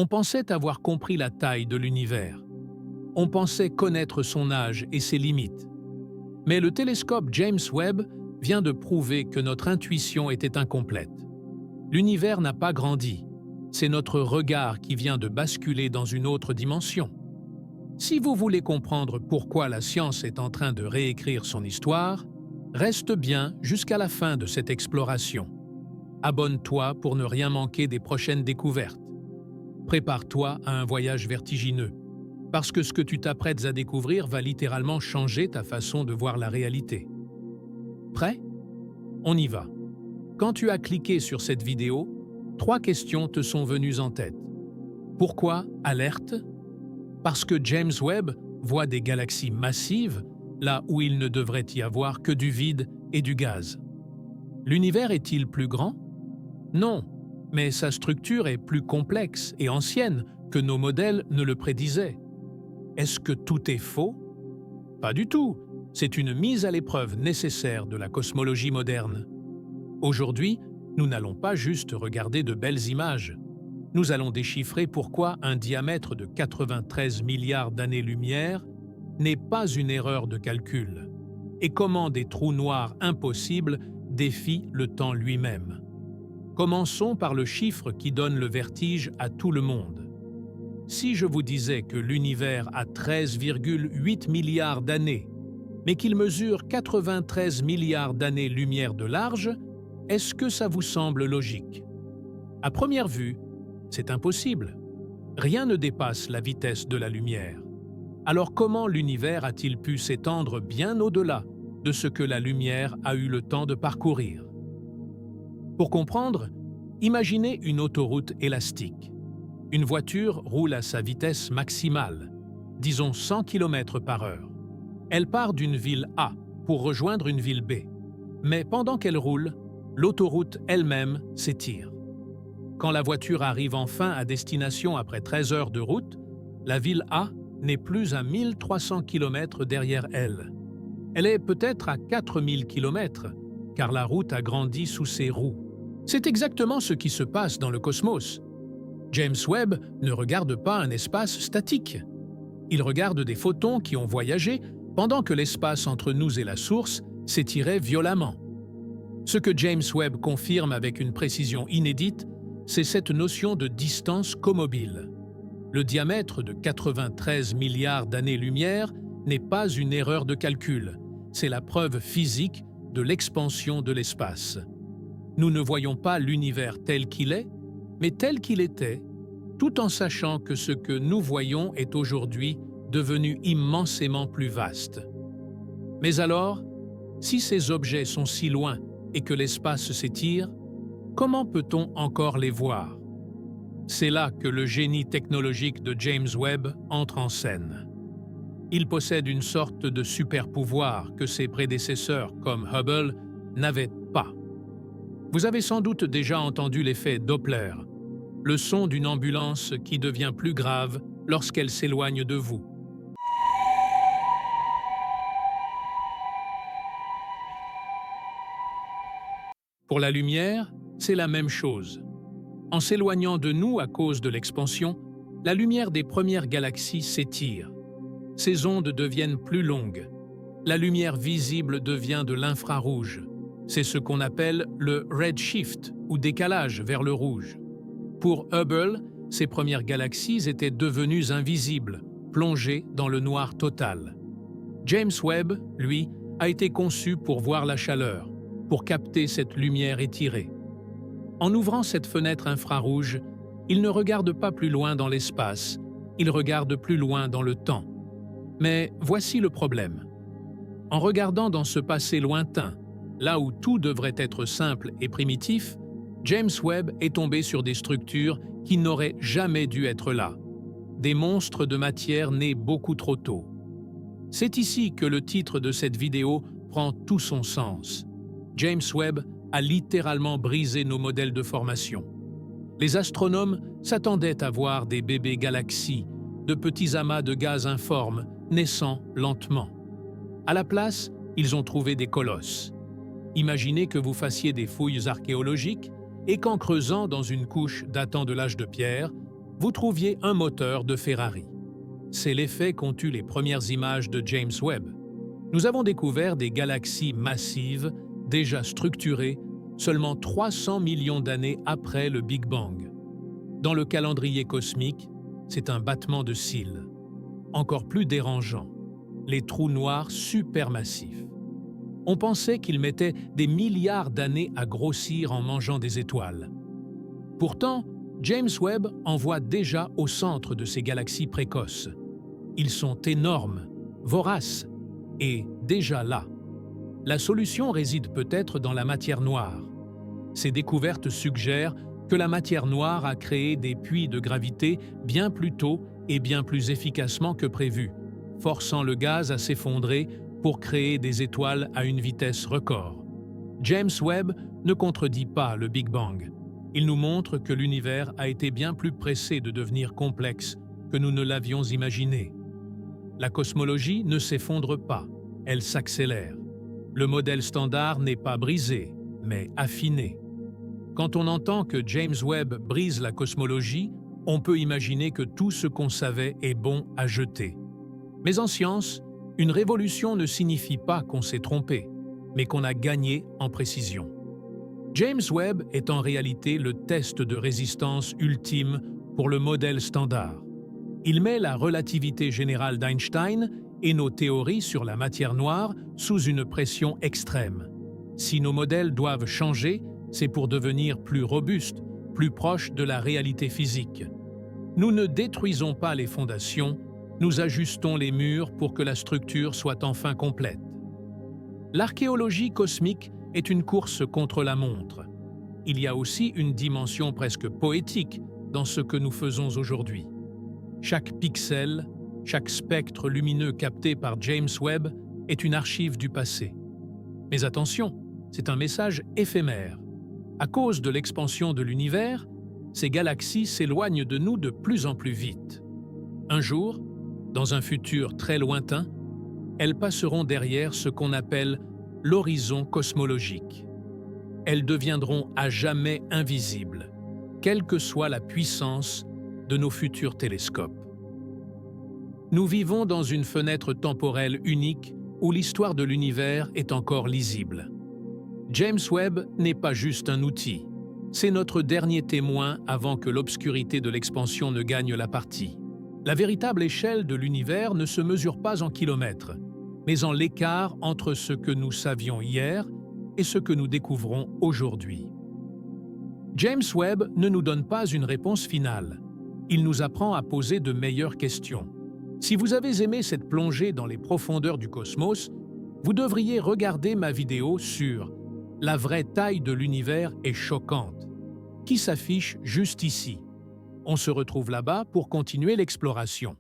On pensait avoir compris la taille de l'univers. On pensait connaître son âge et ses limites. Mais le télescope James Webb vient de prouver que notre intuition était incomplète. L'univers n'a pas grandi. C'est notre regard qui vient de basculer dans une autre dimension. Si vous voulez comprendre pourquoi la science est en train de réécrire son histoire, reste bien jusqu'à la fin de cette exploration. Abonne-toi pour ne rien manquer des prochaines découvertes. Prépare-toi à un voyage vertigineux, parce que ce que tu t'apprêtes à découvrir va littéralement changer ta façon de voir la réalité. Prêt? On y va. Quand tu as cliqué sur cette vidéo, 3 questions te sont venues en tête. Pourquoi alerte? Parce que James Webb voit des galaxies massives là où il ne devrait y avoir que du vide et du gaz. L'univers est-il plus grand? Non, mais sa structure est plus complexe et ancienne que nos modèles ne le prédisaient. Est-ce que tout est faux? Pas du tout. C'est une mise à l'épreuve nécessaire de la cosmologie moderne. Aujourd'hui, nous n'allons pas juste regarder de belles images. Nous allons déchiffrer pourquoi un diamètre de 93 milliards d'années-lumière n'est pas une erreur de calcul, et comment des trous noirs impossibles défient le temps lui-même. Commençons par le chiffre qui donne le vertige à tout le monde. Si je vous disais que l'univers a 13,8 milliards d'années, mais qu'il mesure 93 milliards d'années-lumière de large, est-ce que ça vous semble logique? À première vue, c'est impossible. Rien ne dépasse la vitesse de la lumière. Alors comment l'univers a-t-il pu s'étendre bien au-delà de ce que la lumière a eu le temps de parcourir? Pour comprendre, imaginez une autoroute élastique. Une voiture roule à sa vitesse maximale, disons 100 km/h. Elle part d'une ville A pour rejoindre une ville B. Mais pendant qu'elle roule, l'autoroute elle-même s'étire. Quand la voiture arrive enfin à destination après 13 heures de route, la ville A n'est plus à 1300 km derrière elle. Elle est peut-être à 4000 km, car la route a grandi sous ses roues. C'est exactement ce qui se passe dans le cosmos. James Webb ne regarde pas un espace statique. Il regarde des photons qui ont voyagé pendant que l'espace entre nous et la source s'étirait violemment. Ce que James Webb confirme avec une précision inédite, c'est cette notion de distance comobile. Le diamètre de 93 milliards d'années-lumière n'est pas une erreur de calcul, c'est la preuve physique de l'expansion de l'espace. Nous ne voyons pas l'univers tel qu'il est, mais tel qu'il était, tout en sachant que ce que nous voyons est aujourd'hui devenu immensément plus vaste. Mais alors, si ces objets sont si loin et que l'espace s'étire, comment peut-on encore les voir? C'est là que le génie technologique de James Webb entre en scène. Il possède une sorte de super-pouvoir que ses prédécesseurs, comme Hubble, n'avaient pas. Vous avez sans doute déjà entendu l'effet Doppler, le son d'une ambulance qui devient plus grave lorsqu'elle s'éloigne de vous. Pour la lumière, c'est la même chose. En s'éloignant de nous à cause de l'expansion, la lumière des premières galaxies s'étire. Ces ondes deviennent plus longues. La lumière visible devient de l'infrarouge. C'est ce qu'on appelle le redshift ou décalage vers le rouge. Pour Hubble, ces premières galaxies étaient devenues invisibles, plongées dans le noir total. James Webb, lui, a été conçu pour voir la chaleur, pour capter cette lumière étirée. En ouvrant cette fenêtre infrarouge, il ne regarde pas plus loin dans l'espace, il regarde plus loin dans le temps. Mais voici le problème. En regardant dans ce passé lointain, là où tout devrait être simple et primitif, James Webb est tombé sur des structures qui n'auraient jamais dû être là. Des monstres de matière nés beaucoup trop tôt. C'est ici que le titre de cette vidéo prend tout son sens. James Webb a littéralement brisé nos modèles de formation. Les astronomes s'attendaient à voir des bébés galaxies, de petits amas de gaz informes, naissant lentement. À la place, ils ont trouvé des colosses. Imaginez que vous fassiez des fouilles archéologiques et qu'en creusant dans une couche datant de l'âge de pierre, vous trouviez un moteur de Ferrari. C'est l'effet qu'ont eu les premières images de James Webb. Nous avons découvert des galaxies massives, déjà structurées, seulement 300 millions d'années après le Big Bang. Dans le calendrier cosmique, c'est un battement de cils. Encore plus dérangeant, les trous noirs supermassifs. On pensait qu'ils mettaient des milliards d'années à grossir en mangeant des étoiles. Pourtant, James Webb en voit déjà au centre de ces galaxies précoces. Ils sont énormes, voraces et déjà là. La solution réside peut-être dans la matière noire. Ces découvertes suggèrent que la matière noire a créé des puits de gravité bien plus tôt et bien plus efficacement que prévu, forçant le gaz à s'effondrer pour créer des étoiles à une vitesse record. James Webb ne contredit pas le Big Bang. Il nous montre que l'univers a été bien plus pressé de devenir complexe que nous ne l'avions imaginé. La cosmologie ne s'effondre pas, elle s'accélère. Le modèle standard n'est pas brisé, mais affiné. Quand on entend que James Webb brise la cosmologie, on peut imaginer que tout ce qu'on savait est bon à jeter. Mais en science, une révolution ne signifie pas qu'on s'est trompé, mais qu'on a gagné en précision. James Webb est en réalité le test de résistance ultime pour le modèle standard. Il met la relativité générale d'Einstein et nos théories sur la matière noire sous une pression extrême. Si nos modèles doivent changer, c'est pour devenir plus robustes, plus proches de la réalité physique. Nous ne détruisons pas les fondations, nous ajustons les murs pour que la structure soit enfin complète. L'archéologie cosmique est une course contre la montre. Il y a aussi une dimension presque poétique dans ce que nous faisons aujourd'hui. Chaque pixel, chaque spectre lumineux capté par James Webb est une archive du passé. Mais attention, c'est un message éphémère. À cause de l'expansion de l'univers, ces galaxies s'éloignent de nous de plus en plus vite. Un jour, dans un futur très lointain, elles passeront derrière ce qu'on appelle l'horizon cosmologique. Elles deviendront à jamais invisibles, quelle que soit la puissance de nos futurs télescopes. Nous vivons dans une fenêtre temporelle unique où l'histoire de l'univers est encore lisible. James Webb n'est pas juste un outil, c'est notre dernier témoin avant que l'obscurité de l'expansion ne gagne la partie. La véritable échelle de l'univers ne se mesure pas en kilomètres, mais en l'écart entre ce que nous savions hier et ce que nous découvrons aujourd'hui. James Webb ne nous donne pas une réponse finale. Il nous apprend à poser de meilleures questions. Si vous avez aimé cette plongée dans les profondeurs du cosmos, vous devriez regarder ma vidéo sur « La vraie taille de l'univers est choquante » qui s'affiche juste ici. On se retrouve là-bas pour continuer l'exploration.